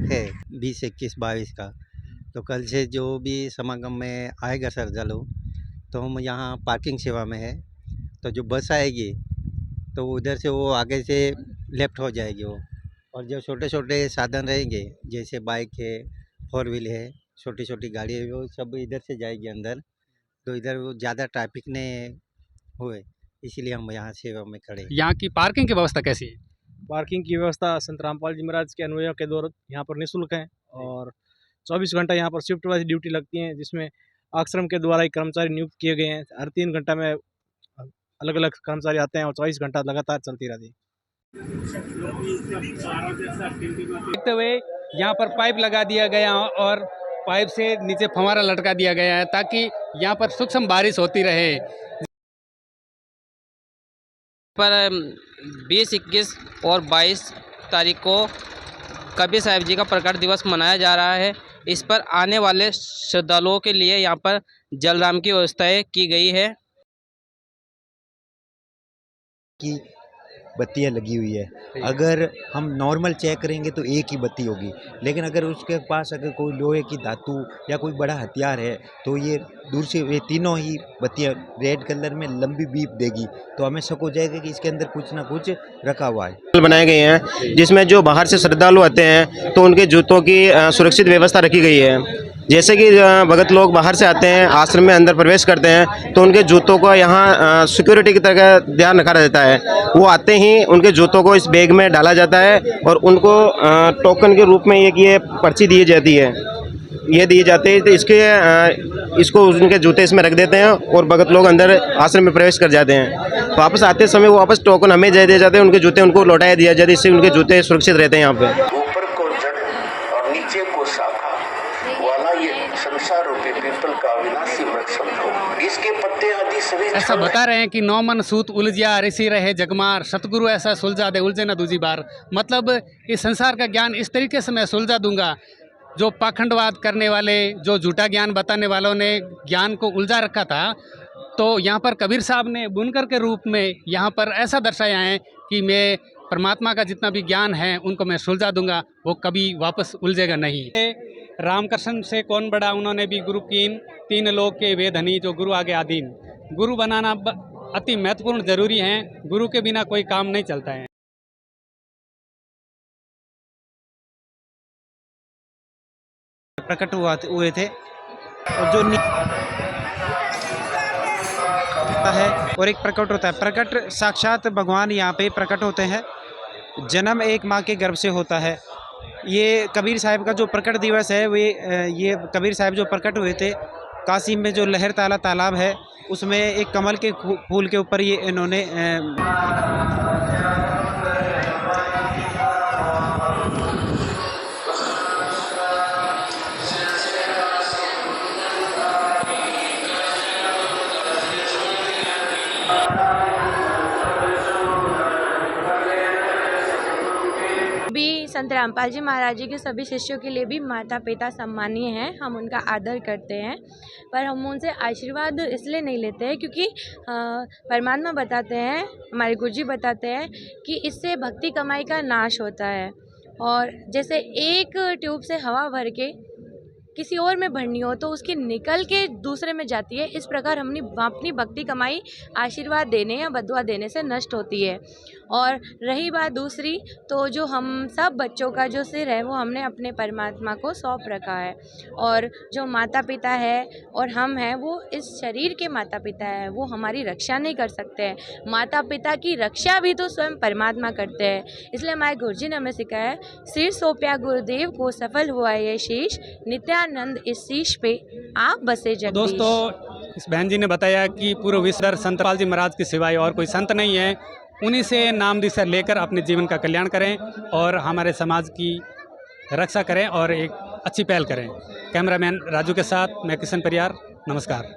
है 20, 21, 22 का। तो कल से जो भी समागम में आएगा श्रद्धालु, तो हम यहाँ पार्किंग सेवा में है। तो जो बस आएगी तो उधर से वो आगे से लेफ्ट हो जाएगी वो। और जो छोटे छोटे साधन रहेंगे जैसे बाइक है, 4 व्हील है, छोटी छोटी गाड़ी है, वो सब इधर से जाएगी अंदर। तो इधर वो ज़्यादा ट्रैफिक नहीं हुए, इसीलिए हम यहाँ सेवा में खड़े हैं। यहाँ की पार्किंग की व्यवस्था कैसी है? पार्किंग की व्यवस्था संत रामपाल जी महाराज के अनुयायियों के द्वारा यहाँ पर निःशुल्क है और 24 घंटा यहाँ पर शिफ्ट वाइज ड्यूटी लगती है, जिसमें आश्रम के द्वारा ही कर्मचारी नियुक्त किए गए हैं। हर 3 घंटा में अलग अलग कर्मचारी आते हैं और 24 घंटा लगातार चलती रहती है। देखते हुए यहाँ पर पाइप लगा दिया गया और पाइप से नीचे फव्वारा लटका दिया गया है ताकि यहाँ पर सूक्ष्म बारिश होती रहे। पर 20, 21 और 22 तारीख को कबीर साहिब जी का प्रकट दिवस मनाया जा रहा है। इस पर आने वाले श्रद्धालुओं के लिए यहाँ पर जलदान की व्यवस्थाएं की गई है। की बत्तियां लगी हुई है। अगर हम नॉर्मल चेक करेंगे तो एक ही बत्ती होगी, लेकिन अगर उसके पास अगर कोई लोहे की धातु या कोई बड़ा हथियार है तो ये दूर से ये तीनों ही बत्तियां रेड कलर में लंबी बीप देगी, तो हमें शक हो जाएगा कि इसके अंदर कुछ ना कुछ रखा हुआ है। बनाए गए हैं जिसमें जो बाहर से श्रद्धालु आते हैं तो उनके जूतों की सुरक्षित व्यवस्था रखी गई है। जैसे कि भगत लोग बाहर से आते हैं, आश्रम में अंदर प्रवेश करते हैं, तो उनके जूतों को यहाँ सिक्योरिटी की तरह ध्यान रखा रहता है। वो आते ही उनके जूतों को इस बैग में डाला जाता है और उनको टोकन के रूप में ये पर्ची दी जाती है, ये दिए जाते हैं। तो इसको उनके जूते इसमें रख देते हैं और भगत लोग अंदर आश्रम में प्रवेश कर जाते हैं। वापस आते समय वो वापस टोकन हमें दे दिए जाते हैं, उनके जूते उनको लौटाया दिया जाता है, इससे उनके जूते सुरक्षित रहते हैं। यहाँ पे ऊपर को जड़ और नीचे को शाखा वाला ये संसार रूपी पीपल का अविनाशी वृक्ष समझो, इसके पत्ते आदि सभी ऐसा बता रहे हैं कि 9 मन सूत उलझिया ऋषि रहे जगमार, सतगुरु ऐसा सुलझा दे उलझे ना दूजी बार। मतलब इस संसार का ज्ञान इस तरीके से मैं सुलझा दूंगा। जो पाखंडवाद करने वाले, जो झूठा ज्ञान बताने वालों ने ज्ञान को उलझा रखा था, तो यहाँ पर कबीर साहब ने बुनकर के रूप में यहाँ पर ऐसा दर्शाया है कि मैं परमात्मा का जितना भी ज्ञान है उनको मैं सुलझा दूंगा, वो कभी वापस उलझेगा नहीं। रामकृष्ण से कौन बड़ा, उन्होंने भी गुरु कीन, 3 लोक के वेधनी जो गुरु आगे आदीन। गुरु बनाना अति महत्वपूर्ण जरूरी है, गुरु के बिना कोई काम नहीं चलता है। प्रकट हुए थे और जो है और एक प्रकट होता है। प्रकट साक्षात भगवान यहाँ पे प्रकट होते हैं। जन्म एक माँ के गर्भ से होता है। ये कबीर साहिब का जो प्रकट दिवस है, ये कबीर साहिब जो प्रकट हुए थे, काशी में जो लहर ताला तालाब है उसमें एक कमल के फूल के ऊपर ये इन्होंने भी संत रामपाल जी महाराज जी के सभी शिष्यों के लिए भी माता पिता सम्मानीय हैं, हम उनका आदर करते हैं। पर हम उनसे आशीर्वाद इसलिए नहीं लेते हैं क्योंकि परमात्मा बताते हैं, हमारे गुरु जी बताते हैं कि इससे भक्ति कमाई का नाश होता है। और जैसे एक ट्यूब से हवा भर के किसी और में भरनी हो तो उसकी निकल के दूसरे में जाती है, इस प्रकार अपनी भक्ति कमाई आशीर्वाद देने या बदुआ देने से नष्ट होती है। और रही बात दूसरी, तो जो हम सब बच्चों का जो सिर है वो हमने अपने परमात्मा को सौंप रखा है। और जो माता पिता है और हम हैं वो इस शरीर के माता पिता है, वो हमारी रक्षा नहीं कर सकते हैं। माता पिता की रक्षा भी तो स्वयं परमात्मा करते हैं। इसलिए हमारे गुरु जी ने हमें सिखाया है, सिर सौंपया गुरुदेव को सफल हुआ ये शीश, नित्यानंद इस शीश पे आप बसे जगदीश। दोस्तों, इस बहन जी ने बताया कि पूर्व विश्व संत रामपाल जी महाराज के सिवाय और कोई संत नहीं है। उन्हीं से नाम दिशा लेकर अपने जीवन का कल्याण करें और हमारे समाज की रक्षा करें और एक अच्छी पहल करें। कैमरामैन राजू के साथ मैं किशन परियार, नमस्कार।